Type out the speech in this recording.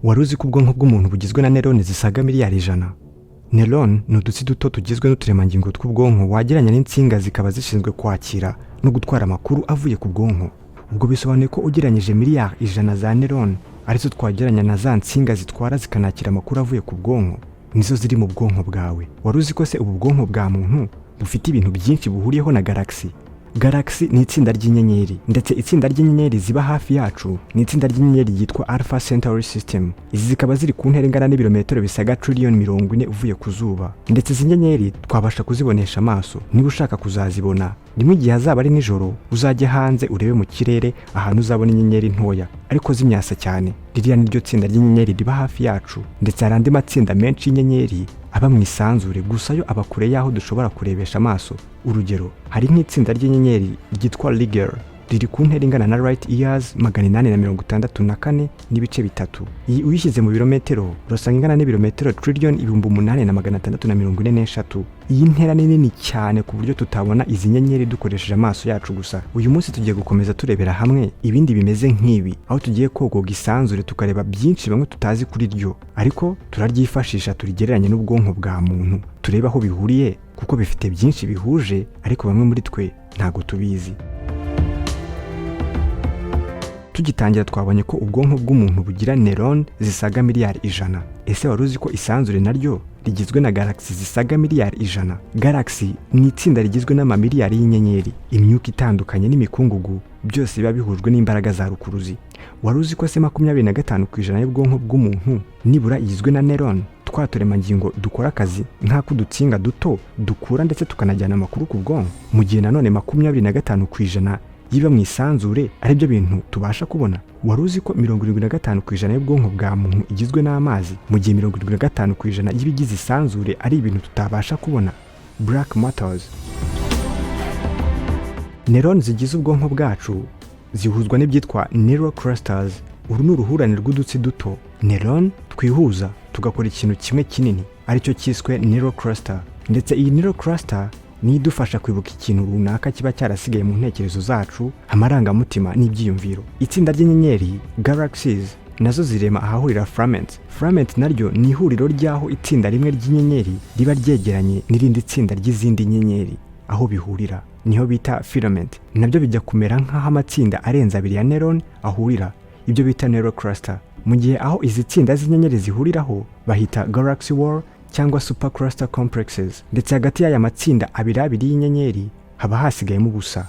Wari uzi ko ubwonko bw'umuntu bugizwe na nerone zisaga miliyari 100? Neuron ni udutsi duto tugizwe n'uturemangingo tw'ubwonko wageranya n'insinga zikaba zishinzwe kwakira no gutwara amakuru avuye ku bwonko. Ubwo bisobanuye ko ugereranyije miliyari 100 za neuron arizo twageranya na za nsinga zitwara zikanakira amakuru avuye ku bwonko, nizo ziri mu bwonko bwawe. Wari uzi ko se ubu bwonko bwa muntu bufite ibintu byinshi buhuriyeho na galaxy? Galaxy ni itsinda ry'inyenyeri, ndetse itsinda ry'inyenyeri ziba hafi yacu ni itsinda ry'inyenyeri ryitwa Alpha Centauri System. Izi zikaba ziri ku ntera ingana n'ibirometero bisaga trillion 40 uvuye ku zuba, ndetse izi nyenyeri twabasha kuzibonesha amaso. Niba ushaka kuzazibona rimwe igihe hazaba ari nijoro, uzajye hanze urebe mu kirere ahantu uzabona inyenyeri ntoya ariko zimyasa cyane. Ririya niryo tsinda ry'inyenyeri riba hafi yacu, ndetse hari andi matsinda menshi y'inyenyeri aba mu isanzure gusa yo aba kure yaho dushobora kurebesha amaso. Urugero, hari nk'itsinda ry'inyenyeri ryitwa Igereranya, riri ku ntera ingana na light years 864 n'ibice bitatu. Iyi uyishyize mu birometero urasanga ingana n'ibirometero trillion 8643. Iyi ntera ni nini cyane ku buryo tutabona izi nyenyeri dukoresheje amaso yacu gusa. Uyu munsi tugiye gukomeza turebera hamwe ibindi bimeze nk'ibi, aho tugiye kogoga isanzure tukareba byinshi bamwe tutazi kuri ryo, ariko turaryifashisha turigereranye n'ubwonko bwa muntu, tureba aho bihuriye kuko bifite byinshi bihuje ariko bamwe muri twe ntago tubizi. Tugitangira twabonye ko ubwonko bw'umuntu bugira neuron zisaga miliyari 100. Ese wari uzi ko isanzure naryo rigizwe na galaxy zisaga miliyari 100? Galaxy ni itsinda rigizwe n'amamiliyari y'inyenyeri, imyuka itandukanye n'imikungugu, byose biba bihujwe n'imbaraga za rukuruzi. Wari uzi ko se 25% y'ubwonko bw'umuntu nibura igizwe na neuron, twaturemangingo dukora akazi nk'akudutsinga duto dukura ndetse tukanajyana amakuru ku bwonko, mu gihe nanone 25% yiba mu isanzure ari byo bintu tubasha kubona. Wari uzi ko 75% y'ubwonko bwa muntu igizwe n'amazi, mu gihe 75% y'ibigize isanzure ari ibintu tutabasha kubona, black matters. Neuron zigize ubwonko bwacu zihuzwa n'ibyitwa neural clusters. Uru ni uruhurane rw'udutsi duto neuron twihuza tugakora ikintu kimwe kinini aricyo cyiswe neural cluster, ndetse iyi neural cluster ni idufasha kwibuka ikintu runaka kiba cyarasigaye mu ntekerezo zacu, amarangamutima n'ibyiyumviro. Itsinda ry'inyenyeri galaxies nazo zirema ahahurira fragments. Fragment naryo ni ihuriro ryaho itsinda rimwe ry'inyenyeri riba ryegeranye n'irindi tsinda ry'izindi nyenyeri. Aho bihurira niho bita filament, nabyo bijya kumera nk'aho amatsinda arenze abiri ya neuron ahurira, ibyo bita neural cluster. Mu gihe aho izi tsinda z'inyenyeri zihuriraho bahita galaxy wall cyangwa supercluster complexes, ndetse hagati y'aya matsinda abiri y'inyenyeri haba hasigayemo ubusa.